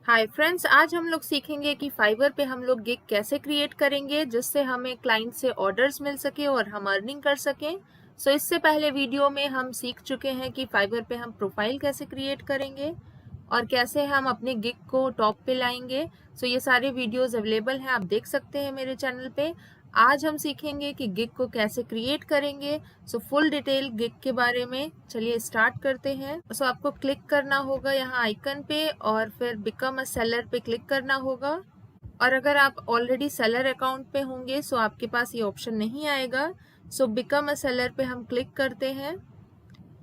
Hi friends, आज हम लोग सीखेंगे कि फाइवर पे हम लोग गिग कैसे क्रिएट करेंगे जिससे हमें क्लाइंट से ऑर्डर्स मिल सके और हम अर्निंग कर सकें। इससे पहले वीडियो में हम सीख चुके हैं कि फाइवर पे हम प्रोफाइल कैसे क्रिएट करेंगे और कैसे हम अपने गिग को टॉप पे लाएंगे। ये सारे वीडियोस अवेलेबल हैं, आप देख सकते हैं मेरे चैनल पे। आज हम सीखेंगे कि गिग को कैसे क्रिएट करेंगे। फुल डिटेल गिग के बारे में चलिए स्टार्ट करते हैं। आपको क्लिक करना होगा यहाँ आइकन पे और फिर बिकम अ सेलर पे क्लिक करना होगा। और अगर आप ऑलरेडी सेलर अकाउंट पे होंगे आपके पास ये ऑप्शन नहीं आएगा। बिकम अ सेलर पे हम क्लिक करते हैं।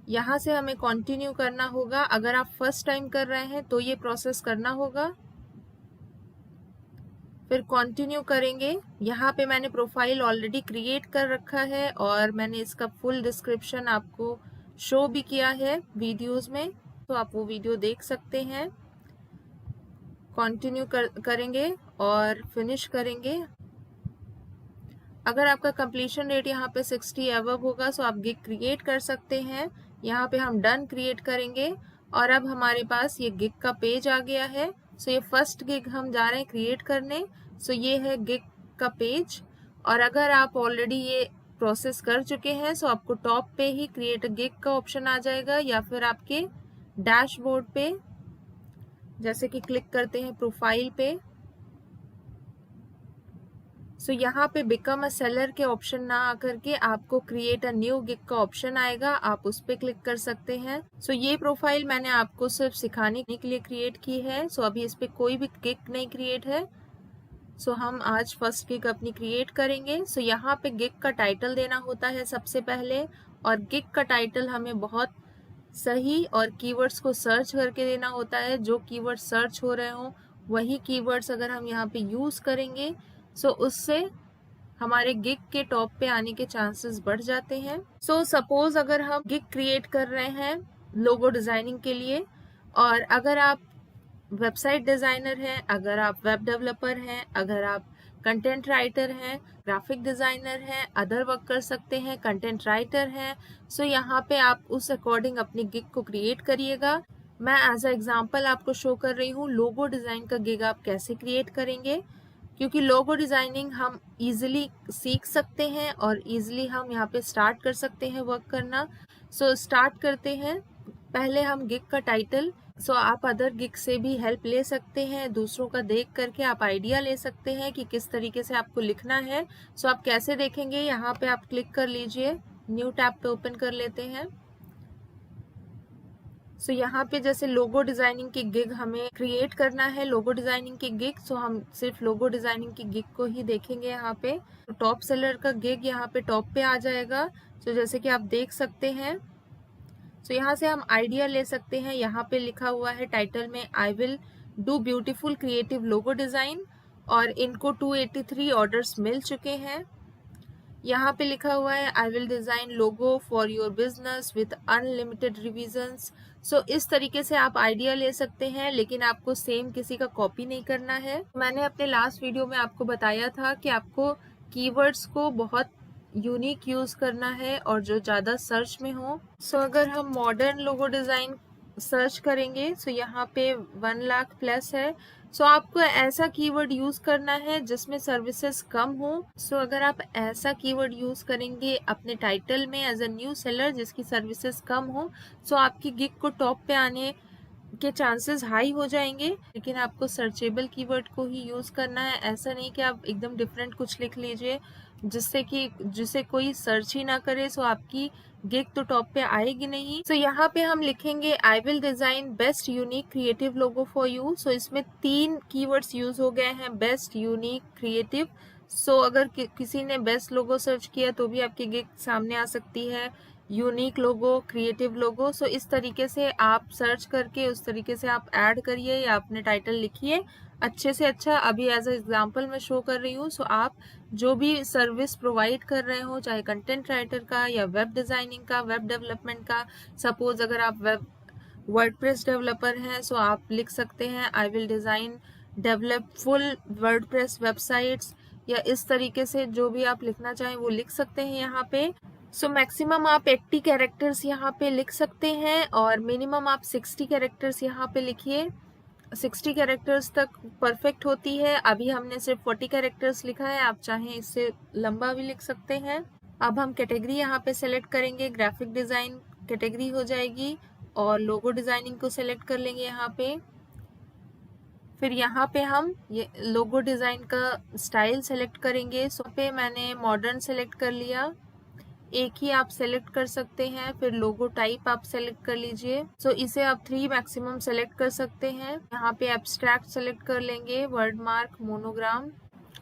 यहाँ से हमें कंटिन्यू करना होगा। अगर आप फर्स्ट टाइम कर रहे हैं तो ये प्रोसेस करना होगा, फिर कंटिन्यू करेंगे। यहाँ पे मैंने प्रोफाइल ऑलरेडी क्रिएट कर रखा है और मैंने इसका फुल डिस्क्रिप्शन आपको शो भी किया है वीडियोस में, तो आप वो वीडियो देख सकते हैं। कंटिन्यू करेंगे और फिनिश करेंगे। अगर आपका कंप्लीशन रेट यहाँ पे 60 अबव होगा आप गिग क्रिएट कर सकते हैं। यहाँ पे हम डन क्रिएट करेंगे और अब हमारे पास ये गिग का पेज आ गया है। ये फर्स्ट गिग हम जा रहे हैं क्रिएट करने। ये है गिग का पेज। और अगर आप ऑलरेडी ये प्रोसेस कर चुके हैं आपको टॉप पे ही क्रिएट गिग का ऑप्शन आ जाएगा या फिर आपके डैशबोर्ड पे, जैसे कि क्लिक करते हैं प्रोफाइल पे। यहाँ पे बिकम अ सेलर के ऑप्शन ना आकर के आपको क्रिएट अ न्यू गिग का ऑप्शन आएगा, आप उस पर क्लिक कर सकते हैं। ये प्रोफाइल मैंने आपको सिर्फ सिखाने के लिए क्रिएट की है। अभी इस पे कोई भी गिग नहीं क्रिएट है। हम आज फर्स्ट गिग अपनी क्रिएट करेंगे। यहाँ पे गिग का टाइटल देना होता है सबसे पहले, और गिग का टाइटल हमें बहुत सही और कीवर्ड्स को सर्च करके देना होता है। जो कीवर्ड सर्च हो रहे हो वही कीवर्ड्स अगर हम यहाँ पे यूज करेंगे उससे हमारे गिग के टॉप पे आने के चांसेस बढ़ जाते हैं। सपोज अगर हम गिग क्रिएट कर रहे हैं लोगो डिजाइनिंग के लिए, और अगर आप वेबसाइट डिजाइनर हैं, अगर आप वेब डेवलपर हैं, अगर आप कंटेंट राइटर हैं, ग्राफिक डिजाइनर हैं, अदर वर्क कर सकते हैं, कंटेंट राइटर हैं, यहाँ पे आप उस अकॉर्डिंग अपनी गिग को क्रिएट करिएगा। मैं एज अ एग्जांपल आपको शो कर रही हूँ लोगो डिजाइन का गिग आप कैसे क्रिएट करेंगे, क्योंकि लोगो डिजाइनिंग हम इजीली सीख सकते हैं और इजीली हम यहाँ पे स्टार्ट कर सकते हैं वर्क करना। स्टार्ट करते हैं। पहले हम गिग का टाइटल, आप अदर गिग से भी हेल्प ले सकते हैं, दूसरों का देख करके आप आइडिया ले सकते हैं कि किस तरीके से आपको लिखना है। आप कैसे देखेंगे, यहाँ पे आप क्लिक कर लीजिए, न्यू टैब पे ओपन कर लेते हैं। यहाँ पे जैसे लोगो डिजाइनिंग की गिग हमें क्रिएट करना है, लोगो डिजाइनिंग की गिग, हम सिर्फ लोगो डिजाइनिंग की गिग को ही देखेंगे। यहाँ पे टॉप सेलर का गिग यहाँ पे टॉप पे आ जाएगा। जैसे कि आप देख सकते हैं, यहाँ से हम आइडिया ले सकते हैं। यहाँ पे लिखा हुआ है टाइटल में, I will do beautiful creative logo design, और इनको 283 ऑर्डर्स मिल चुके हैं। यहाँ पे लिखा हुआ है I will design logo for your business with unlimited revisions. इस तरीके से आप आइडिया ले सकते हैं, लेकिन आपको सेम किसी का कॉपी नहीं करना है। मैंने अपने लास्ट वीडियो में आपको बताया था कि आपको कीवर्ड्स को बहुत यूनिक यूज करना है और जो ज़्यादा सर्च में हो। अगर हम मॉडर्न लोगो डिज़ाइन सर्च करेंगे यहाँ पे 1 लाख प्लस है। आपको ऐसा कीवर्ड यूज करना है जिसमें सर्विसेज कम हो। अगर आप ऐसा कीवर्ड यूज करेंगे अपने टाइटल में एज अ न्यू सेलर जिसकी सर्विसेज कम हो, आपकी गिग को टॉप पे आने के चांसेस हाई हो जाएंगे। लेकिन आपको सर्चेबल कीवर्ड को ही यूज करना है, ऐसा नहीं कि आप एकदम डिफरेंट कुछ लिख लीजिए जिसे कोई सर्च ही ना करे। आपकी गिग तो टॉप पे आएगी नहीं। यहाँ पे हम लिखेंगे I will design best unique creative logo for you. इसमें 3 कीवर्ड्स यूज हो गए हैं, बेस्ट, यूनिक, क्रिएटिव। अगर किसी ने बेस्ट लोगो सर्च किया तो भी आपकी गिग सामने आ सकती है, यूनिक लोगो, क्रिएटिव लोगो। इस तरीके से आप सर्च करके उस तरीके से आप ऐड करिए या अपने टाइटल लिखिए अच्छे से अच्छा। अभी एज ए एग्जाम्पल मैं शो कर रही हूँ। आप जो भी सर्विस प्रोवाइड कर रहे हो, चाहे कंटेंट राइटर का या वेब डिजाइनिंग का, वेब डेवलपमेंट का, सपोज अगर आप वेब वर्डप्रेस डेवलपर हैं आप लिख सकते हैं I will design develop full WordPress websites, या इस तरीके से जो भी आप लिखना चाहें वो लिख सकते हैं यहाँ पे। मैक्सिमम आप 80 कैरेक्टर्स यहाँ पे लिख सकते हैं और मिनिमम आप 60 कैरेक्टर्स यहाँ पे लिखिए। 60 कैरेक्टर्स तक परफेक्ट होती है। अभी हमने सिर्फ 40 कैरेक्टर्स लिखा है, आप चाहें इससे लंबा भी लिख सकते हैं। अब हम कैटेगरी यहाँ पे सेलेक्ट करेंगे, ग्राफिक डिज़ाइन कैटेगरी हो जाएगी और लोगो डिज़ाइनिंग को सेलेक्ट कर लेंगे यहाँ पे। फिर यहाँ पे हम ये लोगो डिज़ाइन का स्टाइल सेलेक्ट करेंगे। सो पे मैंने मॉडर्न सेलेक्ट कर लिया, एक ही आप सेलेक्ट कर सकते हैं। फिर लोगो टाइप आप सेलेक्ट कर लीजिए। सो इसे आप 3 मैक्सिमम सेलेक्ट कर सकते हैं। यहाँ पे एब्स्ट्रैक्ट सेलेक्ट कर लेंगे, वर्ड मार्क, मोनोग्राम।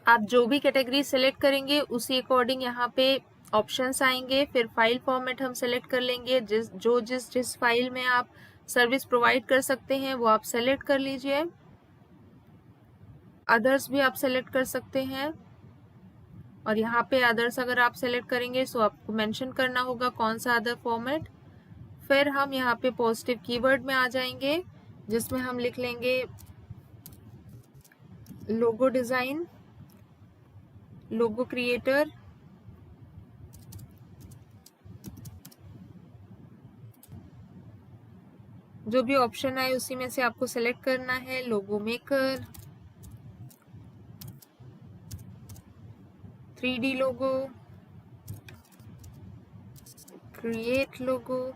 आप जो भी कैटेगरी सेलेक्ट करेंगे उसी अकॉर्डिंग यहाँ पे ऑप्शंस आएंगे। फिर फाइल फॉर्मेट हम सेलेक्ट कर लेंगे, जिस फाइल में आप सर्विस प्रोवाइड कर सकते हैं वो आप सेलेक्ट कर लीजिए। अदर्स भी आप सेलेक्ट कर सकते हैं और यहाँ पे अदर्स अगर आप सेलेक्ट करेंगे तो आपको मेंशन करना होगा कौन सा अदर फॉर्मेट। फिर हम यहाँ पे पॉजिटिव कीवर्ड में आ जाएंगे जिसमें हम लिख लेंगे लोगो डिज़ाइन, लोगो क्रिएटर, जो भी ऑप्शन आए उसी में से आपको सेलेक्ट करना है। लोगो मेकर, 3D लोगो, क्रिएट लोगो,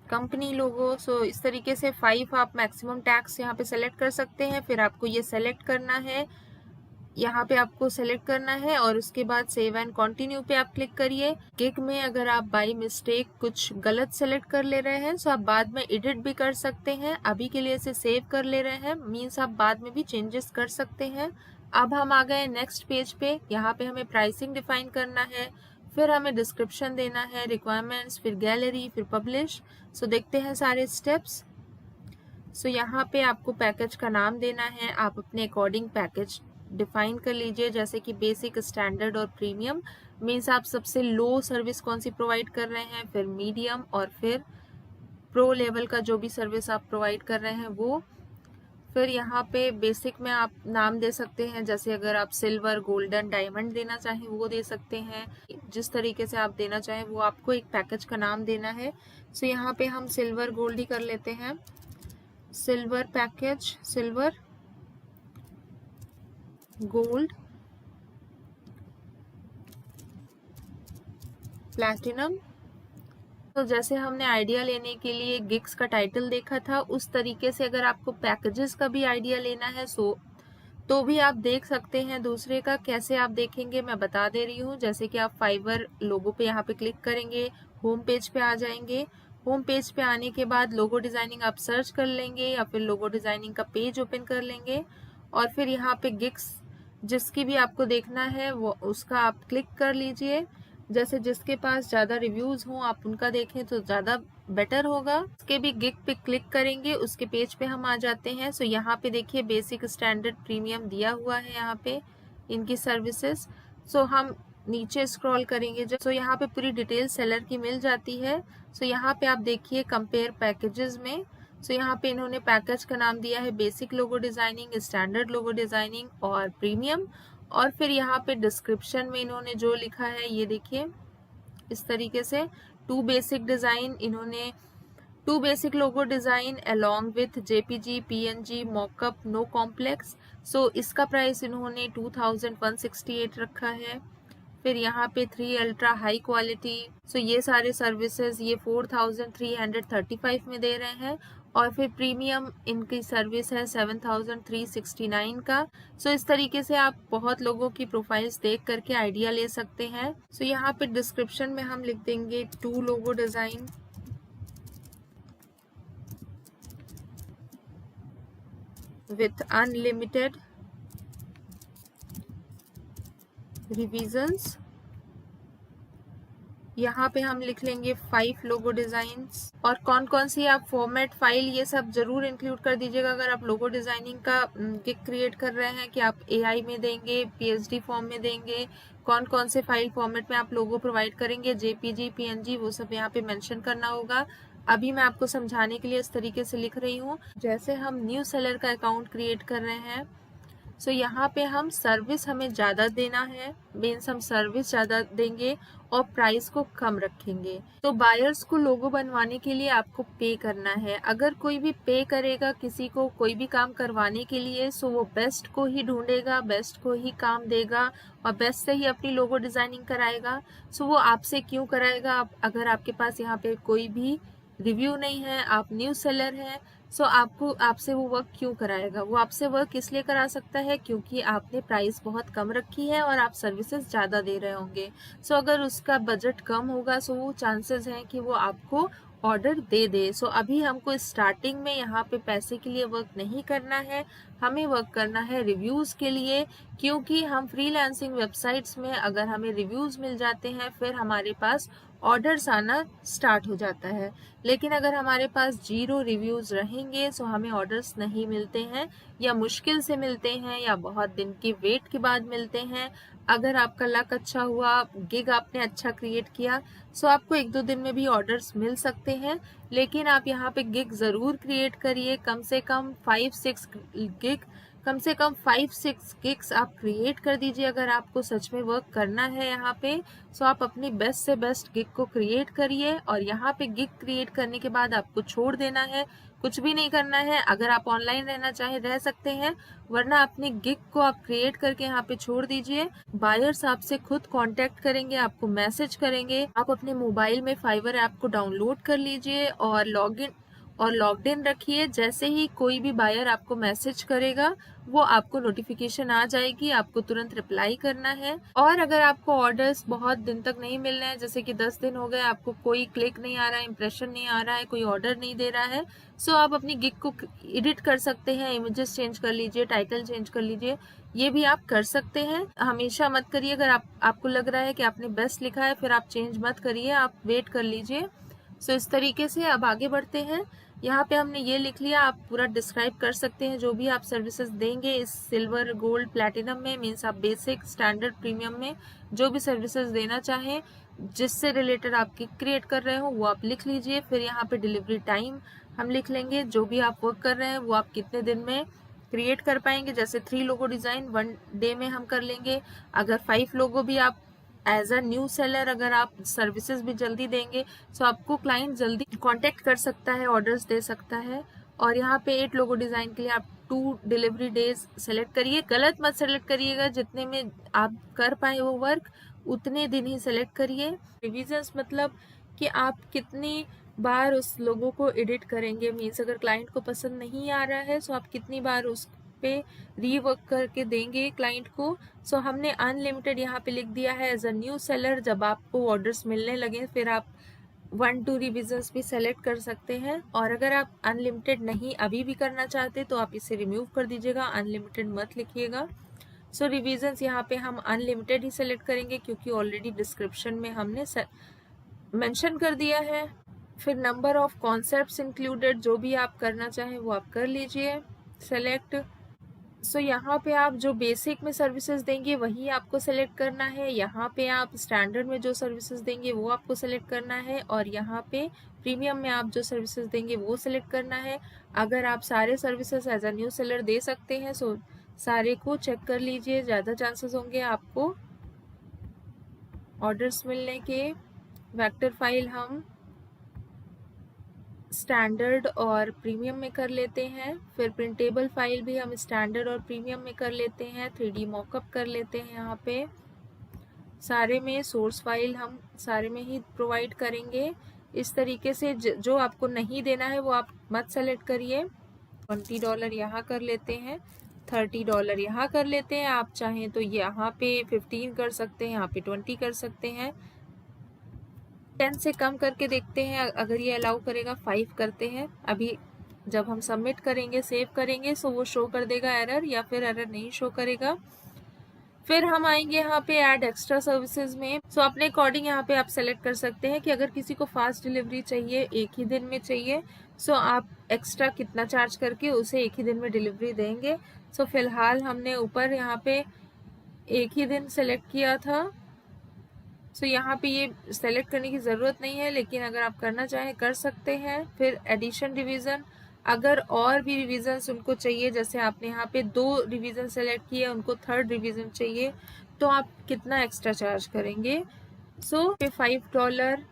कंपनी लोगो। सो इस तरीके से 5 आप मैक्सिमम टैग्स यहाँ पे सेलेक्ट कर सकते हैं। फिर आपको ये सेलेक्ट करना है, यहाँ पे आपको सेलेक्ट करना है और उसके बाद सेव एंड कंटिन्यू पे आप क्लिक करिए। गिग में अगर आप बाय मिस्टेक कुछ गलत सेलेक्ट कर ले रहे हैं तो आप बाद में एडिट भी कर सकते हैं। अभी के लिए इसे सेव कर ले रहे हैं, मीन्स आप बाद में भी चेंजेस कर सकते हैं। अब हम आ गए नेक्स्ट पेज पे। यहाँ पे हमें प्राइसिंग डिफाइन करना है, फिर हमें डिस्क्रिप्शन देना है, रिक्वायरमेंट्स, फिर गैलरी, फिर पब्लिश। सो देखते हैं सारे स्टेप्स। सो यहाँ पे आपको पैकेज का नाम देना है, आप अपने अकॉर्डिंग पैकेज डिफाइन कर लीजिए, जैसे कि बेसिक, स्टैंडर्ड और प्रीमियम। मीन्स आप सबसे लो सर्विस कौन सी प्रोवाइड कर रहे हैं, फिर मीडियम और फिर प्रो लेवल का जो भी सर्विस आप प्रोवाइड कर रहे हैं वो। फिर यहाँ पे बेसिक में आप नाम दे सकते हैं, जैसे अगर आप सिल्वर, गोल्डन, डायमंड देना चाहें वो दे सकते हैं। जिस तरीके से आप देना चाहें वो आपको एक पैकेज का नाम देना है। सो यहाँ पे हम सिल्वर गोल्ड ही कर लेते हैं। Silver package, silver gold platinum. तो जैसे हमने आइडिया लेने के लिए गिग्स का टाइटल देखा था, उस तरीके से अगर आपको पैकेजेस का भी आइडिया लेना है तो भी आप देख सकते हैं। दूसरे का कैसे आप देखेंगे मैं बता दे रही हूँ। जैसे कि आप फाइवर लोगो पे यहाँ पे क्लिक करेंगे, होम पेज पे आ जाएंगे। होम पेज पे आने के बाद लोगो डिज़ाइनिंग आप सर्च कर लेंगे या फिर लोगो डिज़ाइनिंग का पेज ओपन कर लेंगे और फिर यहाँ पे गिग्स जिसकी भी आपको देखना है वो उसका आप क्लिक कर लीजिए। जैसे जिसके पास ज़्यादा रिव्यूज़ हों आप उनका देखें तो ज़्यादा बेटर होगा। उसके भी गिग पे क्लिक करेंगे, उसके पेज पे हम आ जाते हैं। सो यहाँ पे देखिए बेसिक, स्टैंडर्ड, प्रीमियम दिया हुआ है यहाँ पे इनकी सर्विसेज। सो हम नीचे स्क्रॉल करेंगे सो यहाँ पे पूरी डिटेल सेलर की मिल जाती है। सो यहाँ पे आप देखिए कंपेयर पैकेजेस में। सो यहाँ पे इन्होंने पैकेज का नाम दिया है basic logo designing, standard logo designing और प्रीमियम। और फिर यहाँ पे डिस्क्रिप्शन में इन्होंने जो लिखा है ये देखिए इस तरीके से, two basic logo design along with JPG, PNG, mockup, no complex. So इसका प्राइस इन्होंने 2168 रखा है। फिर यहाँ पे 3 अल्ट्रा हाई क्वालिटी। सो ये सारे सर्विसेज ये 4335 में दे रहे हैं और फिर प्रीमियम इनकी सर्विस है 7369 का। सो इस तरीके से आप बहुत लोगों की प्रोफाइल्स देख करके आइडिया ले सकते हैं। सो यहाँ पे डिस्क्रिप्शन में हम लिख देंगे two logo design with unlimited revisions. यहाँ पे हम लिख लेंगे 5 लोगो डिज़ाइंस। और कौन कौन सी आप फॉर्मेट, फाइल ये सब जरूर इंक्लूड कर दीजिएगा अगर आप लोगो डिज़ाइनिंग का गिग क्रिएट कर रहे हैं कि आप AI में देंगे, PSD फॉर्म में देंगे, कौन कौन से फाइल फॉर्मेट में आप लोगो प्रोवाइड करेंगे, JPG, PNG, वो सब यहाँ पे मेंशन करना होगा। अभी मैं आपको समझाने के लिए इस तरीके से लिख रही हूँ। जैसे हम न्यू सेलर का अकाउंट क्रिएट कर रहे हैं सो यहाँ पे हम सर्विस हमें ज़्यादा देना है, मीन्स हम सर्विस ज़्यादा देंगे और प्राइस को कम रखेंगे। तो बायर्स को लोगो बनवाने के लिए आपको पे करना है। अगर कोई भी पे करेगा किसी को कोई भी काम करवाने के लिए, सो वो बेस्ट को ही ढूंढेगा, बेस्ट को ही काम देगा और बेस्ट से ही अपनी लोगो डिज़ाइनिंग कराएगा। सो वो आपसे क्यों कराएगा? अगर आपके पास यहाँ पे कोई भी रिव्यू नहीं है, आप न्यू सेलर हैं, सो आपसे वो वर्क क्यों कराएगा? वो आपसे वर्क इसलिए करा सकता है क्योंकि आपने प्राइस बहुत कम रखी है और आप सर्विसेज ज़्यादा दे रहे होंगे। सो अगर उसका बजट कम होगा, सो वो चांसेस हैं कि वो आपको ऑर्डर दे दे। सो अभी हमको स्टार्टिंग में यहाँ पे पैसे के लिए वर्क नहीं करना है, हमें वर्क करना है रिव्यूज़ के लिए, क्योंकि हम फ्रीलांसिंग वेबसाइट्स में अगर हमें रिव्यूज़ मिल जाते हैं फिर हमारे पास ऑर्डर्स आना स्टार्ट हो जाता है। लेकिन अगर हमारे पास 0 रिव्यूज़ रहेंगे सो हमें ऑर्डर्स नहीं मिलते हैं, या मुश्किल से मिलते हैं, या बहुत दिन की वेट के बाद मिलते हैं। अगर आपका लक अच्छा हुआ, गिग आपने अच्छा क्रिएट किया, सो आपको 1-2 दिन में भी ऑर्डर्स मिल सकते हैं। लेकिन आप यहाँ पे गिग ज़रूर क्रिएट करिए, कम से कम 5-6 गिग, कम से कम 5-6 गिग्स आप क्रिएट कर दीजिए। अगर आपको सच में वर्क करना है यहाँ पे, सो आप अपनी बेस्ट से बेस्ट गिग को क्रिएट करिए और यहाँ पे गिग क्रिएट करने के बाद आपको छोड़ देना है, कुछ भी नहीं करना है। अगर आप ऑनलाइन रहना चाहें रह सकते हैं, वरना अपनी गिग को आप क्रिएट करके यहाँ पे छोड़ दीजिए। बायर्स आपसे खुद कांटेक्ट करेंगे, आपको मैसेज करेंगे। आप अपने मोबाइल में फाइवर ऐप को डाउनलोड कर लीजिए और लॉग्ड इन रखिए। जैसे ही कोई भी बायर आपको मैसेज करेगा वो आपको नोटिफिकेशन आ जाएगी, आपको तुरंत रिप्लाई करना है। और अगर आपको ऑर्डर्स बहुत दिन तक नहीं मिल रहे हैं, जैसे कि 10 दिन हो गए, आपको कोई क्लिक नहीं आ रहा है, इंप्रेशन नहीं आ रहा है, कोई ऑर्डर नहीं दे रहा है, सो आप अपनी गिग को एडिट कर सकते हैं, इमेजेस चेंज कर लीजिए, टाइटल चेंज कर लीजिए, ये भी आप कर सकते हैं। हमेशा मत करिए, अगर आपको लग रहा है कि आपने बेस्ट लिखा है फिर आप चेंज मत करिए, आप वेट कर लीजिए। सो इस तरीके से अब आगे बढ़ते हैं। यहाँ पे हमने ये लिख लिया, आप पूरा डिस्क्राइब कर सकते हैं जो भी आप सर्विसेज देंगे इस सिल्वर, गोल्ड, प्लैटिनम में, मीन्स आप बेसिक, स्टैंडर्ड, प्रीमियम में जो भी सर्विसेज देना चाहें, जिससे रिलेटेड आप गिग क्रिएट कर रहे हो वो आप लिख लीजिए। फिर यहाँ पे डिलीवरी टाइम हम लिख लेंगे, जो भी आप वर्क कर रहे हैं वो आप कितने दिन में क्रिएट कर पाएंगे। जैसे 3 लोगो डिज़ाइन 1 डे में हम कर लेंगे। अगर 5 लोगो भी आप एज अ न्यू सेलर अगर आप सर्विसेज भी जल्दी देंगे तो आपको क्लाइंट जल्दी कांटेक्ट कर सकता है, ऑर्डर्स दे सकता है। और यहाँ पे 8 लोगो डिज़ाइन के लिए आप 2 डिलीवरी डेज सेलेक्ट करिए। गलत मत सेलेक्ट करिएगा, जितने में आप कर पाए वो वर्क उतने दिन ही सेलेक्ट करिए। रिविजन्स मतलब कि आप कितनी बार उस लोगों को एडिट करेंगे, मीन्स अगर क्लाइंट को पसंद नहीं आ रहा है तो आप कितनी बार उस पे रीवर्क करके देंगे क्लाइंट को। सो हमने अनलिमिटेड यहाँ पे लिख दिया है एज अ न्यू सेलर। जब आपको ऑर्डर्स मिलने लगे फिर आप 1-2 रिविजन्स भी सेलेक्ट कर सकते हैं। और अगर आप अनलिमिटेड नहीं अभी भी करना चाहते तो आप इसे रिमूव कर दीजिएगा, अनलिमिटेड मत लिखिएगा। सो रिविजन्स यहाँ पे हम अनलिमिटेड ही सेलेक्ट करेंगे क्योंकि ऑलरेडी डिस्क्रिप्शन में हमने मेंशन कर दिया है। फिर नंबर ऑफ कॉन्सेप्ट्स इंक्लूडेड, जो भी आप करना चाहें वो आप कर लीजिए सेलेक्ट। सो यहाँ पे आप जो बेसिक में सर्विसेज देंगे वही आपको सेलेक्ट करना है। यहाँ पे आप स्टैंडर्ड में जो सर्विसेज देंगे वो आपको सेलेक्ट करना है और यहाँ पे प्रीमियम में आप जो सर्विसेज देंगे वो सेलेक्ट करना है। अगर आप सारे services as a new seller दे सकते हैं सो सारे को चेक कर लीजिए, ज़्यादा चांसेस होंगे आपको ऑर्डर्स मिलने के। वेक्टर फाइल हम स्टैंडर्ड और प्रीमियम में कर लेते हैं। फिर प्रिंटेबल फाइल भी हम स्टैंडर्ड और प्रीमियम में कर लेते हैं। 3D मॉकअप कर लेते हैं। यहाँ पे सारे में सोर्स फाइल हम सारे में ही प्रोवाइड करेंगे। इस तरीके से जो आपको नहीं देना है वो आप मत सेलेक्ट करिए। $20 यहाँ कर लेते हैं, $30 यहाँ कर लेते हैं। आप चाहें तो यहाँ पे 15 कर सकते हैं, यहाँ पे 20 कर सकते हैं। 10 से कम करके देखते हैं, अगर ये अलाउ करेगा 5 करते हैं। अभी जब हम सबमिट करेंगे, सेव करेंगे, सो वो शो कर देगा एरर, या फिर एरर नहीं शो करेगा। फिर हम आएंगे यहाँ पे ऐड एक्स्ट्रा सर्विसेज में। सो अपने अकॉर्डिंग यहाँ पे आप सेलेक्ट कर सकते हैं कि अगर किसी को फास्ट डिलीवरी चाहिए, एक ही दिन में चाहिए, सो आप एक्स्ट्रा कितना चार्ज करके उसे एक ही दिन में डिलीवरी देंगे। सो फिलहाल हमने ऊपर यहाँ पे एक ही दिन सेलेक्ट किया था। सो यहाँ पे ये सेलेक्ट करने की ज़रूरत नहीं है, लेकिन अगर आप करना चाहें कर सकते हैं। फिर एडिशन डिवीज़न अगर और भी रिविजन्स उनको चाहिए, जैसे आपने यहाँ पे 2 रिविजन सेलेक्ट किए, उनको 3rd रिविजन चाहिए, तो आप कितना एक्स्ट्रा चार्ज करेंगे? सो $5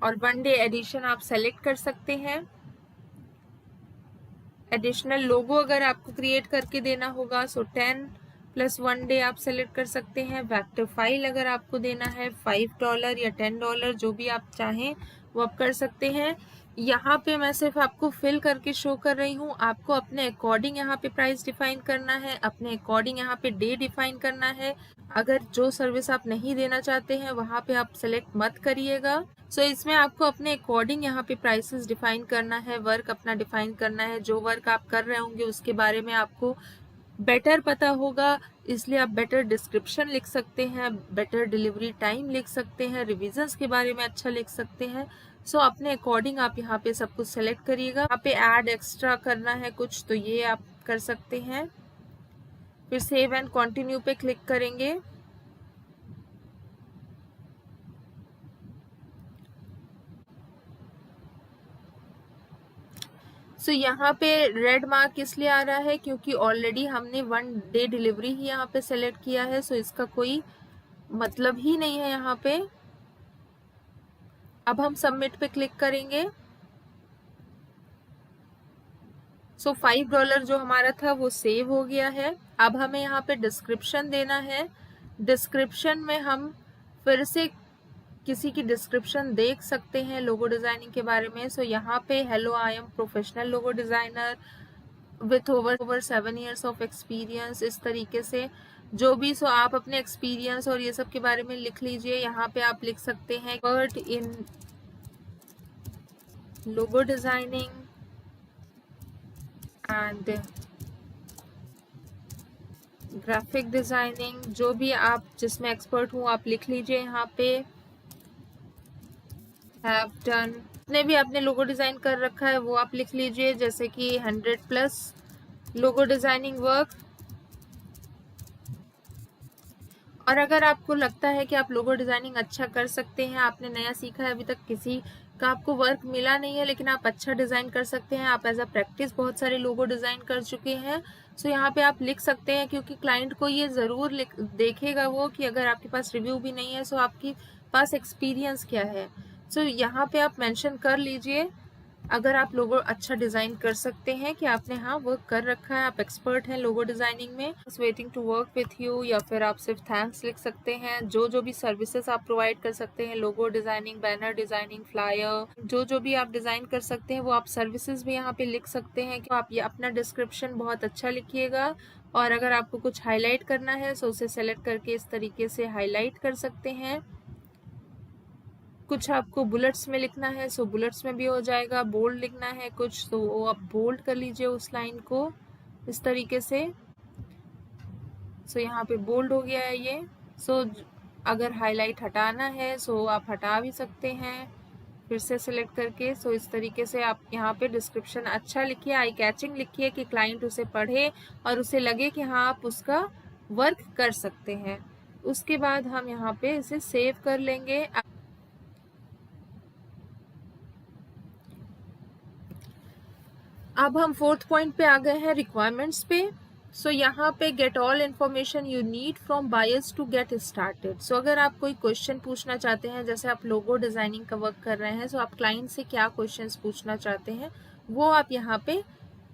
और 1 डे एडिशन आप सेलेक्ट कर सकते हैं। एडिशनल लोगो अगर आपको क्रिएट करके देना होगा सो 10 + 1 डे आप सेलेक्ट कर सकते हैं। वेक्टर फाइल अगर आपको देना है $5 या $10 जो भी आप चाहें वो आप कर सकते हैं। यहाँ पे मैं सिर्फ आपको फिल करके शो कर रही हूँ, आपको अपने अकॉर्डिंग यहाँ पे प्राइस डिफाइन करना है, अपने अकॉर्डिंग यहाँ पे डे डिफाइन करना है। अगर जो सर्विस आप नहीं देना चाहते हैं वहाँ पे आप सेलेक्ट मत करिएगा। सो इसमें आपको अपने अकॉर्डिंग यहाँ पे प्राइसेस डिफाइन करना है, वर्क अपना डिफाइन करना है। जो वर्क आप कर रहे होंगे उसके बारे में आपको बेटर पता होगा, इसलिए आप बेटर डिस्क्रिप्शन लिख सकते हैं, बेटर डिलीवरी टाइम लिख सकते हैं, रिविजन्स के बारे में अच्छा लिख सकते हैं। सो अपने अकॉर्डिंग आप यहाँ पे सब कुछ सेलेक्ट करिएगा। यहाँ पे ऐड एक्स्ट्रा करना है कुछ तो ये आप कर सकते हैं। फिर सेव एंड कंटिन्यू पे क्लिक करेंगे। सो यहाँ पे रेड मार्क इसलिए आ रहा है क्योंकि ऑलरेडी हमने 1 डे डिलीवरी ही यहाँ पे सेलेक्ट किया है, सो इसका कोई मतलब ही नहीं है यहाँ पे। अब हम सबमिट पे क्लिक करेंगे। सो $5 जो हमारा था वो सेव हो गया है। अब हमें यहाँ पे डिस्क्रिप्शन देना है। डिस्क्रिप्शन में हम फिर से किसी की डिस्क्रिप्शन देख सकते हैं लोगो डिजाइनिंग के बारे में। सो यहाँ पे hello I am professional logo designer with over 7 years of experience, इस तरीके से जो भी। सो आप अपने एक्सपीरियंस और ये सब के बारे में लिख लीजिए। यहाँ पे आप लिख सकते हैं expert in logo designing and graphic designing, जो भी आप जिसमें एक्सपर्ट हूँ आप लिख लीजिए। यहाँ पे हैव डन, जितने भी आपने लोगो डिजाइन कर रखा है वो आप लिख लीजिए, जैसे कि 100+ लोगो डिजाइनिंग वर्क। और अगर आपको लगता है कि आप लोगो डिजाइनिंग अच्छा कर सकते हैं, आपने नया सीखा है, अभी तक किसी का आपको वर्क मिला नहीं है लेकिन आप अच्छा डिजाइन कर सकते हैं, आप एज अ प्रैक्टिस बहुत सारे लोगो डिजाइन कर चुके हैं, सो यहाँ पे आप लिख सकते हैं। क्योंकि क्लाइंट को ये जरूर देखेगा वो कि अगर आपके पास रिव्यू भी नहीं है सो आपके पास एक्सपीरियंस क्या है। सो यहाँ पे आप मेंशन कर लीजिए अगर आप लोगो अच्छा डिजाइन कर सकते हैं कि आपने हाँ वर्क कर रखा है, आप एक्सपर्ट हैं लोगो डिजाइनिंग में। Waiting to work with you, या फिर आप सिर्फ थैंक्स लिख सकते हैं। जो भी सर्विसेज आप प्रोवाइड कर सकते हैं, logo designing, banner designing, flyer, जो भी आप डिजाइन कर सकते हैं वो आप सर्विसेज भी यहाँ पे लिख सकते हैं। कि आप ये अपना डिस्क्रिप्शन बहुत अच्छा लिखिएगा। और अगर आपको कुछ हाईलाइट करना है सो उसे सेलेक्ट करके इस तरीके से हाईलाइट कर सकते हैं। कुछ आपको बुलेट्स में लिखना है सो बुलेट्स में भी हो जाएगा। बोल्ड लिखना है कुछ तो वो आप बोल्ड कर लीजिए उस लाइन को इस तरीके से। सो यहाँ पे बोल्ड हो गया है ये। सो अगर हाईलाइट हटाना है सो आप हटा भी सकते हैं फिर से सिलेक्ट करके। सो इस तरीके से आप यहाँ पे डिस्क्रिप्शन अच्छा लिखिए, आई कैचिंग लिखिए कि क्लाइंट उसे पढ़े और उसे लगे कि हाँ आप उसका वर्क कर सकते हैं। उसके बाद हम यहाँ पे इसे सेव कर लेंगे। अब हम 4th पॉइंट पे आ गए हैं, रिक्वायरमेंट्स पे। सो यहाँ पे get all information you need from buyers to get started. So अगर आप कोई क्वेश्चन पूछना चाहते हैं, जैसे आप लोगो डिजाइनिंग का वर्क कर रहे हैं, सो आप क्लाइंट से क्या क्वेश्चंस पूछना चाहते हैं वो आप यहाँ पे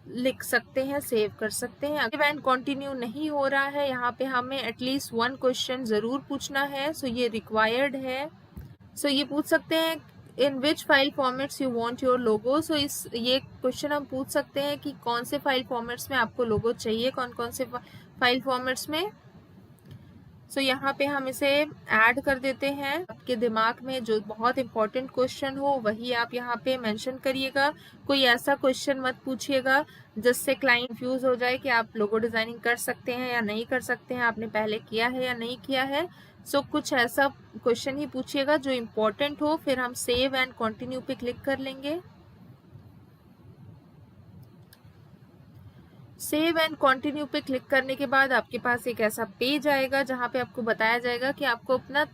लिख सकते हैं, सेव कर सकते हैं। अगर एंड कंटिन्यू नहीं हो रहा है, यहाँ पे हमें एटलीस्ट 1 क्वेश्चन जरूर पूछना है, सो ये रिक्वायर्ड है। सो ये पूछ सकते हैं in which file formats you want your logo. So ये क्वेश्चन हम पूछ सकते हैं कि कौन से फाइल फॉर्मेट्स में आपको लोगो चाहिए, कौन कौन से फाइल फॉर्मेट्स में। सो यहाँ पे हम इसे ऐड कर देते हैं। आपके दिमाग में जो बहुत इंपॉर्टेंट क्वेश्चन हो वही आप यहाँ पे मेंशन करिएगा। कोई ऐसा क्वेश्चन मत पूछिएगा जिससे क्लाइंट कंफ्यूज हो जाए कि आप लोगो डिजाइनिंग कर सकते हैं या नहीं कर सकते हैं, आपने पहले किया है या नहीं किया है। सो कुछ ऐसा क्वेश्चन ही पूछिएगा जो इम्पोर्टेंट हो। फिर हम सेव एंड कंटिन्यू पे क्लिक कर लेंगे। सेव एंड कंटिन्यू पे क्लिक करने के बाद आपके पास एक ऐसा पेज आएगा जहां पे आपको बताया जाएगा कि आपको अपना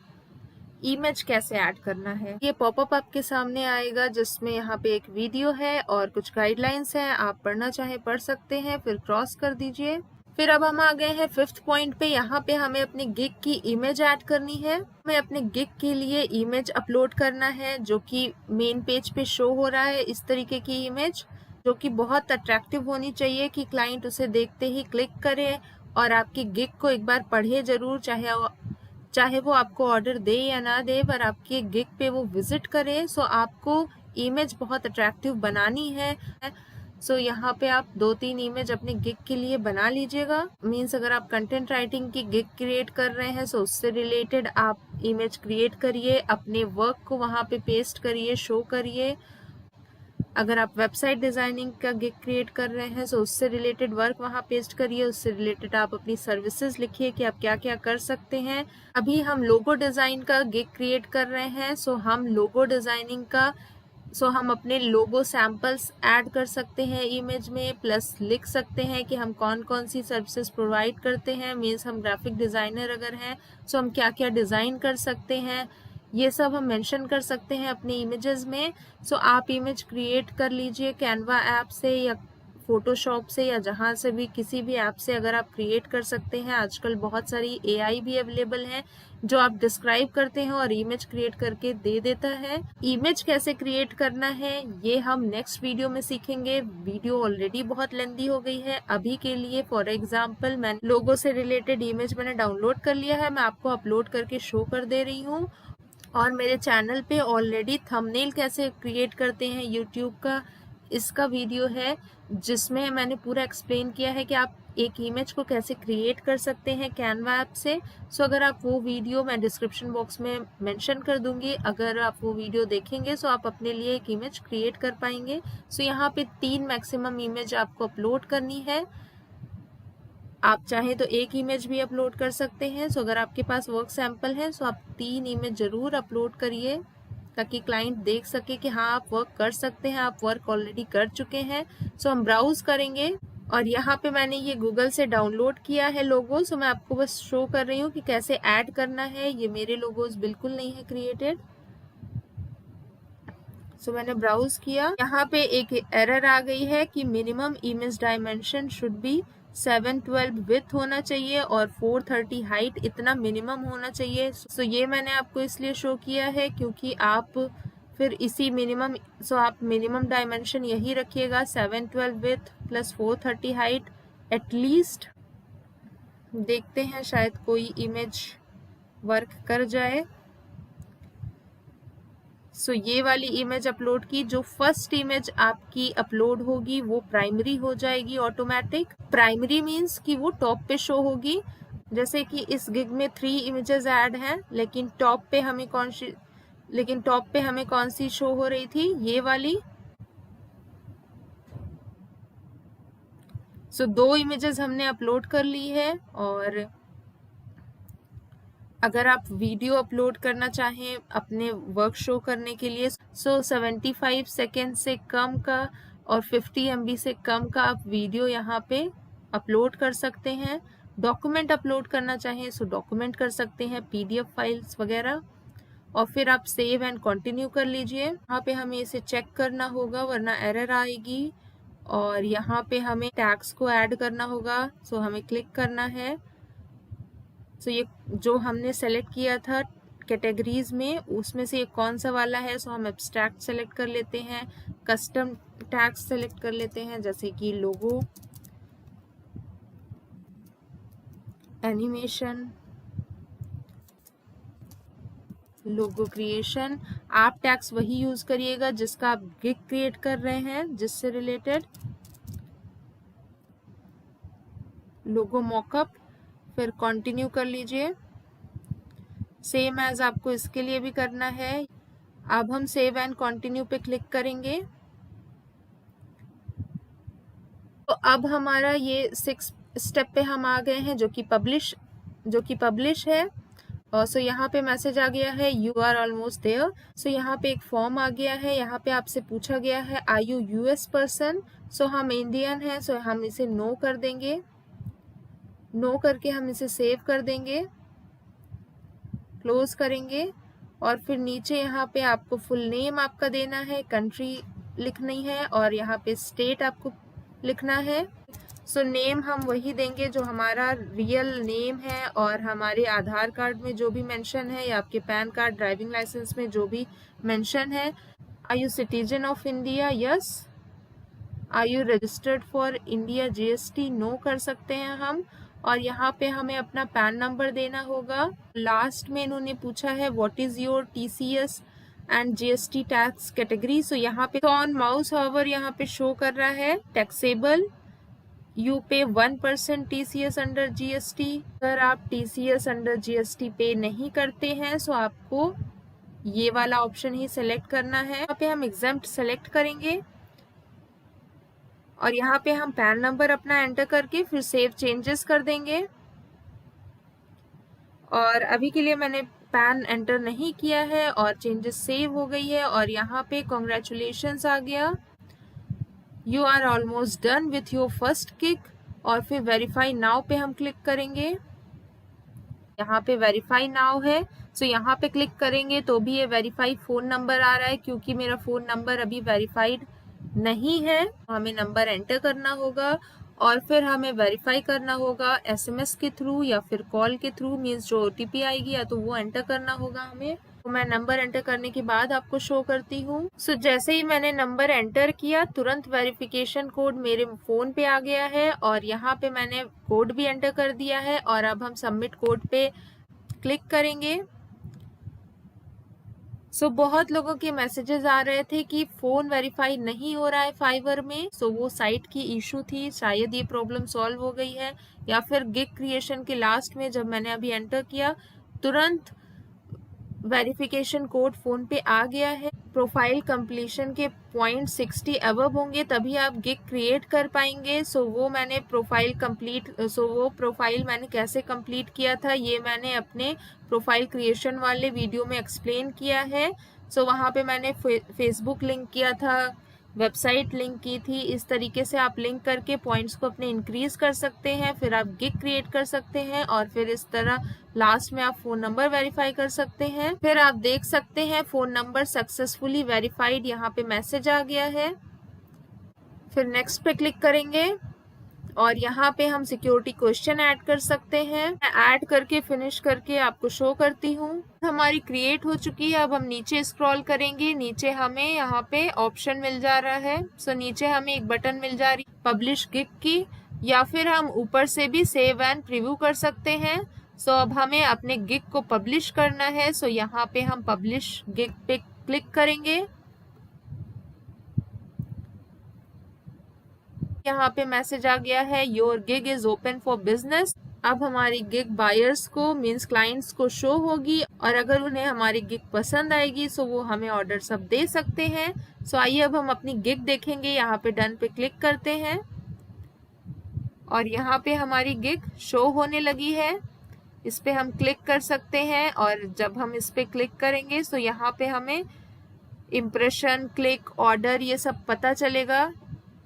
इमेज कैसे ऐड करना है। ये पॉपअप आपके सामने आएगा जिसमें यहाँ पे एक वीडियो है और कुछ गाइडलाइंस हैं, आप पढ़ना चाहे पढ़ सकते हैं, फिर क्रॉस कर दीजिए। फिर अब हम आ गए हैं 5th पॉइंट पे। यहाँ पे हमें अपनी गिग की इमेज ऐड करनी है। हमें अपने गिग के लिए इमेज अपलोड करना है जो कि मेन पेज पे शो हो रहा है, इस तरीके की इमेज जो कि बहुत अट्रैक्टिव होनी चाहिए कि क्लाइंट उसे देखते ही क्लिक करे और आपकी गिग को एक बार पढ़े जरूर, चाहे वो आपको ऑर्डर दे या ना दे, पर आपके गिग पे वो विजिट करे। सो आपको इमेज बहुत अट्रैक्टिव बनानी है। सो यहाँ पे आप 2-3 इमेज अपने गिग के लिए बना लीजिएगा। मीन्स अगर आप कंटेंट राइटिंग की गिग क्रिएट कर रहे हैं तो उससे रिलेटेड आप इमेज क्रिएट करिए, अपने वर्क को वहाँ पे पेस्ट करिए, शो करिए। अगर आप वेबसाइट डिजाइनिंग का गिग क्रिएट कर रहे हैं तो उससे रिलेटेड वर्क वहाँ पेस्ट करिए, उससे रिलेटेड आप अपनी सर्विसेज लिखिए कि आप क्या क्या कर सकते हैं। अभी हम लोगो डिजाइन का गिग क्रिएट कर रहे हैं, सो हम अपने लोगो सैंपल्स ऐड कर सकते हैं इमेज में, प्लस लिख सकते हैं कि हम कौन कौन सी सर्विसेज प्रोवाइड करते हैं। मीन्स हम ग्राफिक डिजाइनर अगर हैं सो हम क्या क्या डिजाइन कर सकते हैं, ये सब हम मेंशन कर सकते हैं अपने इमेजेस में। सो आप इमेज क्रिएट कर लीजिए कैनवा ऐप से या फोटोशॉप से या जहाँ से भी, किसी भी ऐप से अगर आप क्रिएट कर सकते हैं। आजकल बहुत सारी AI भी अवेलेबल है जो आप डिस्क्राइब करते हैं और इमेज क्रिएट करके दे देता है। इमेज कैसे क्रिएट करना है ये हम नेक्स्ट वीडियो में सीखेंगे। वीडियो ऑलरेडी बहुत लेंदी हो गई है। अभी के लिए फॉर एग्जाम्पल मैंने लोगो से रिलेटेड इमेज मैंने डाउनलोड कर लिया है, मैं आपको अपलोड करके शो कर दे रही हूँ। और मेरे चैनल पे ऑलरेडी थंबनेल कैसे क्रिएट करते हैं यूट्यूब का, इसका वीडियो है जिसमें मैंने पूरा एक्सप्लेन किया है कि आप एक इमेज को कैसे क्रिएट कर सकते हैं कैनवा ऐप से। सो अगर आप वो वीडियो मैं डिस्क्रिप्शन बॉक्स में मेंशन कर दूंगी, अगर आप वो वीडियो देखेंगे तो आप अपने लिए एक इमेज क्रिएट कर पाएंगे। सो यहाँ पे 3 मैक्सिमम इमेज आपको अपलोड करनी है। आप चाहें तो एक इमेज भी अपलोड कर सकते हैं। सो अगर आपके पास वर्क सैंपल है तो आप 3 इमेज जरूर अपलोड करिए ताकि क्लाइंट देख सके कि हाँ आप वर्क कर सकते हैं, आप वर्क ऑलरेडी कर चुके हैं। सो हम ब्राउज करेंगे और यहाँ पे मैंने ये गूगल से डाउनलोड किया है लोगो। सो मैं आपको बस शो कर रही हूँ कि कैसे ऐड करना है। ये मेरे लोगोज बिल्कुल नहीं है क्रिएटेड। सो मैंने ब्राउज किया, यहाँ पे एक एरर आ गई है कि minimum image dimension should be 712 with होना चाहिए और 430 हाइट, इतना मिनिमम होना चाहिए। सो ये मैंने आपको इसलिए शो किया है क्योंकि आप फिर इसी आप मिनिमम डायमेंशन यही रखिएगा 712 विथ प्लस 430 हाइट एटलीस्ट। देखते हैं शायद कोई इमेज वर्क कर जाए। सो ये वाली इमेज अपलोड की, जो फर्स्ट इमेज आपकी अपलोड होगी वो प्राइमरी हो जाएगी ऑटोमेटिक। प्राइमरी मींस कि वो टॉप पे शो होगी। जैसे कि इस गिग में 3 इमेजेस ऐड हैं, लेकिन टॉप पे हमें कौन सी शो हो रही थी, ये वाली। सो 2 इमेजेस हमने अपलोड कर ली है। और अगर आप वीडियो अपलोड करना चाहें अपने वर्क शो करने के लिए, सो 75 सेकेंड से कम का और 50 MB से कम का आप वीडियो यहाँ पे अपलोड कर सकते हैं। डॉक्यूमेंट अपलोड करना चाहें सो डॉक्यूमेंट कर सकते हैं, PDF फाइल्स वगैरह। और फिर आप सेव एंड कंटिन्यू कर लीजिए। यहाँ पे हमें इसे चेक करना होगा वरना एरर आएगी। और यहाँ पे हमें टैग्स को ऐड करना होगा, सो हमें क्लिक करना है। सो ये जो हमने सेलेक्ट किया था कैटेगरीज में, उसमें से ये कौन सा वाला है, सो हम एब्स्ट्रैक्ट सेलेक्ट कर लेते हैं, कस्टम टैग्स सेलेक्ट कर लेते हैं जैसे कि लोगो, एनिमेशन, लोगो क्रिएशन। आप टैग्स वही यूज करिएगा जिसका आप गिग क्रिएट कर रहे हैं, जिससे रिलेटेड। लोगो मॉकअप, फिर कंटिन्यू कर लीजिए। सेम एज आपको इसके लिए भी करना है। अब हम सेव एंड कंटिन्यू पे क्लिक करेंगे। तो अब हमारा ये 6 स्टेप पे हम आ गए हैं जो कि पब्लिश है। और सो यहाँ पे मैसेज आ गया है यू आर ऑलमोस्ट देयर। सो यहाँ पे एक फॉर्म आ गया है, यहाँ पे आपसे पूछा गया है आर यू US पर्सन। सो हम इंडियन हैं, सो हम इसे नो कर देंगे। नो करके हम इसे सेव कर देंगे, क्लोज करेंगे। और फिर नीचे यहाँ पे आपको फुल नेम आपका देना है, कंट्री लिखनी है और यहाँ पे स्टेट आपको लिखना है। सो नेम हम वही देंगे जो हमारा रियल नेम है और हमारे आधार कार्ड में जो भी मेंशन है या आपके पैन कार्ड, ड्राइविंग लाइसेंस में जो भी मेंशन है। Are you citizen of India? Yes. Are you registered for India GST? No कर सकते हैं हम। और यहाँ पे हमें अपना पैन नंबर देना होगा। लास्ट में इन्होंने पूछा है what is your TCS and GST tax category. So यहाँ पे ऑन माउस हावर यहाँ पे शो कर रहा है टैक्सेबल, यू पे 1% टीसीएस अंडर जीएसटी। अगर आप टीसीएस अंडर जीएसटी पे नहीं करते हैं सो आपको ये वाला ऑप्शन ही सिलेक्ट करना है। यहाँ पे हम एग्जेम्प्ट सेलेक्ट करेंगे और यहाँ पे हम पैन नंबर अपना एंटर करके फिर सेव चेंजेस कर देंगे। और अभी के लिए मैंने पैन एंटर नहीं किया है और चेंजेस सेव हो गई है और यहाँ पे कॉन्ग्रेचुलेशंस आ गया, you are almost done with your first kick. और फिर वेरीफाई नाउ पे हम क्लिक करेंगे। यहाँ पे वेरीफाई नाउ है, सो यहाँ पे क्लिक करेंगे तो भी ये वेरीफाई फोन नंबर आ रहा है क्योंकि मेरा फोन नंबर अभी वेरीफाइड नहीं है। हमें नंबर एंटर करना होगा और फिर हमें वेरीफाई करना होगा एसएमएस के थ्रू या फिर कॉल के थ्रू, मीन्स जो ओटीपी आएगी या तो वो एंटर करना होगा हमें। तो मैं नंबर एंटर करने के बाद आपको शो करती हूँ। सो जैसे ही मैंने नंबर एंटर किया तुरंत वेरिफिकेशन कोड मेरे फोन पे आ गया है और यहाँ पे मैंने कोड भी एंटर कर दिया है और अब हम सबमिट कोड पे क्लिक करेंगे। सो बहुत लोगों के मैसेजेस आ रहे थे कि फोन वेरीफाई नहीं हो रहा है फाइवर में। सो वो साइट की इशू थी, शायद ये प्रॉब्लम सॉल्व हो गई है या फिर गिग क्रिएशन के लास्ट में जब मैंने अभी एंटर किया तुरंत वेरिफिकेशन कोड फोन पे आ गया है। प्रोफाइल कंप्लीशन के पॉइंट 60 अबव होंगे तभी आप गिग क्रिएट कर पाएंगे। सो वो प्रोफाइल मैंने कैसे कंप्लीट किया था ये मैंने अपने प्रोफाइल क्रिएशन वाले वीडियो में एक्सप्लेन किया है। सो वहाँ पे मैंने फेसबुक लिंक किया था, वेबसाइट लिंक की थी। इस तरीके से आप लिंक करके पॉइंट्स को अपने इंक्रीज कर सकते हैं, फिर आप गिग क्रिएट कर सकते हैं और फिर इस तरह लास्ट में आप फोन नंबर वेरीफाई कर सकते हैं। फिर आप देख सकते हैं फोन नंबर सक्सेसफुली वेरीफाइड, यहाँ पे मैसेज आ गया है। फिर नेक्स्ट पे क्लिक करेंगे और यहाँ पे हम सिक्योरिटी क्वेश्चन ऐड कर सकते हैं। मैं ऐड करके फिनिश करके आपको शो करती हूँ। हमारी क्रिएट हो चुकी है। अब हम नीचे स्क्रॉल करेंगे, नीचे हमें यहाँ पे ऑप्शन मिल जा रहा है। सो नीचे हमें एक बटन मिल जा रही है पब्लिश गिग की, या फिर हम ऊपर से भी सेव एंड प्रीव्यू कर सकते हैं। सो अब हमें अपने गिग को पब्लिश करना है। सो यहाँ पे हम पब्लिश गिग पे क्लिक करेंगे। यहाँ पे मैसेज आ गया है your gig is open for business. अब हमारी गिग बायर्स को मीन्स क्लाइंट्स को शो होगी और अगर उन्हें हमारी गिग पसंद आएगी सो वो हमें ऑर्डर सब दे सकते हैं। सो आइए अब हम अपनी गिग देखेंगे। यहाँ पे डन पे क्लिक करते हैं और यहाँ पे हमारी गिग शो होने लगी है। इस पे हम क्लिक कर सकते हैं और जब हम इस पे क्लिक करेंगे तो यहाँ पे हमें इम्प्रेशन, क्लिक, ऑर्डर ये सब पता चलेगा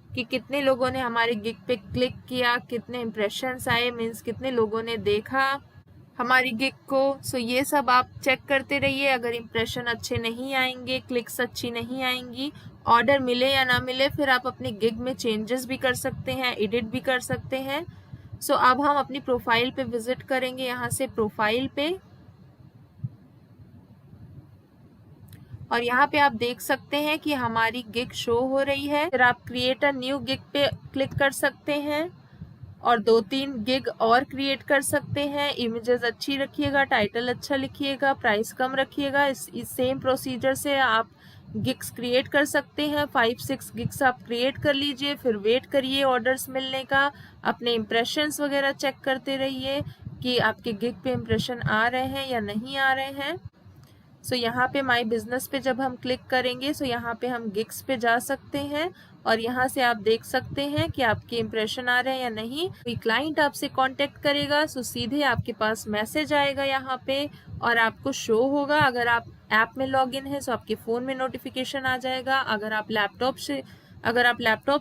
कि कितने लोगों ने हमारे गिग पे क्लिक किया, कितने इम्प्रेशंस आए, मीन्स कितने लोगों ने देखा हमारी गिग को। सो ये सब आप चेक करते रहिए। अगर इम्प्रेशन अच्छे नहीं आएंगे, क्लिक्स अच्छी नहीं आएंगी, ऑर्डर मिले या ना मिले, फिर आप अपने गिग में चेंजेस भी कर सकते हैं, एडिट भी कर सकते हैं। सो अब हम अपनी प्रोफाइल पे विजिट करेंगे। यहाँ से प्रोफाइल पे और यहाँ पे आप देख सकते हैं कि हमारी गिग शो हो रही है। फिर आप क्रिएट अ न्यू गिग पे क्लिक कर सकते हैं और 2-3 गिग और क्रिएट कर सकते हैं। इमेजेस अच्छी रखिएगा, टाइटल अच्छा लिखिएगा, प्राइस कम रखिएगा। इस सेम प्रोसीजर से आप गिग्स क्रिएट कर सकते हैं। 5-6 गिग्स आप क्रिएट कर लीजिए, फिर वेट करिए ऑर्डर्स मिलने का। अपने इम्प्रेशंस वगैरह चेक करते रहिए कि आपके गिग पे इम्प्रेशन आ रहे हैं या नहीं आ रहे हैं। सो यहाँ पे माई बिजनेस पे जब हम क्लिक करेंगे सो यहाँ पे हम गिग्स पे जा सकते हैं और यहाँ से आप देख सकते हैं कि आपके इम्प्रेशन आ रहे हैं या नहीं। कोई क्लाइंट आपसे कांटेक्ट करेगा सो सीधे आपके पास मैसेज आएगा यहाँ पे और आपको शो होगा। अगर आप ऐप में लॉग इन है तो आपके फ़ोन में नोटिफिकेशन आ जाएगा। अगर आप लैपटॉप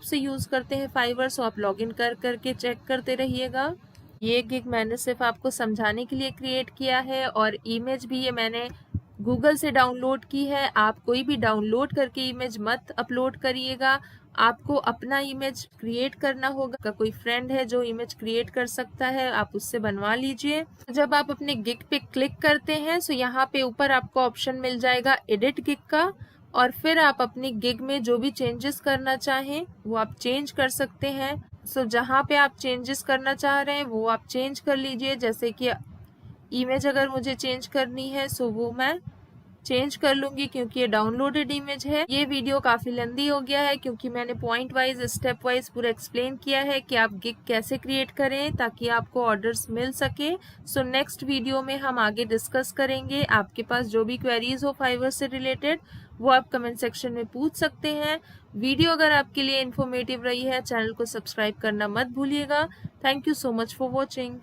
से यूज़ करते हैं फाइवर सो आप लॉग इन करके चेक करते रहिएगा। ये गिग मैंने सिर्फ आपको समझाने के लिए क्रिएट किया है और इमेज भी ये मैंने गूगल से डाउनलोड की है। आप कोई भी डाउनलोड करके इमेज मत अपलोड करिएगा, आपको अपना इमेज क्रिएट करना होगा। कोई फ्रेंड है जो इमेज क्रिएट कर सकता है, आप उससे बनवा लीजिए। जब आप अपने गिग पे क्लिक करते हैं तो यहाँ पे ऊपर आपको ऑप्शन मिल जाएगा एडिट गिग का, और फिर आप अपनी गिग में जो भी चेंजेस करना चाहें वो आप चेंज कर सकते हैं। सो जहाँ पे आप चेंजेस करना चाह रहे हैं वो आप चेंज कर लीजिए। जैसे कि इमेज अगर मुझे चेंज करनी है सो वो मैं चेंज कर लूंगी, क्योंकि ये डाउनलोडेड इमेज है। ये वीडियो काफी लंबी हो गया है क्योंकि मैंने पॉइंट वाइज स्टेप वाइज पूरा एक्सप्लेन किया है कि आप गिग कैसे क्रिएट करें ताकि आपको ऑर्डर्स मिल सके। सो नेक्स्ट वीडियो में हम आगे डिस्कस करेंगे। आपके पास जो भी क्वेरीज हो फाइवर से रिलेटेड वो आप कमेंट सेक्शन में पूछ सकते हैं। वीडियो अगर आपके लिए इन्फॉर्मेटिव रही है, चैनल को सब्सक्राइब करना मत भूलिएगा। Thank you so much for watching.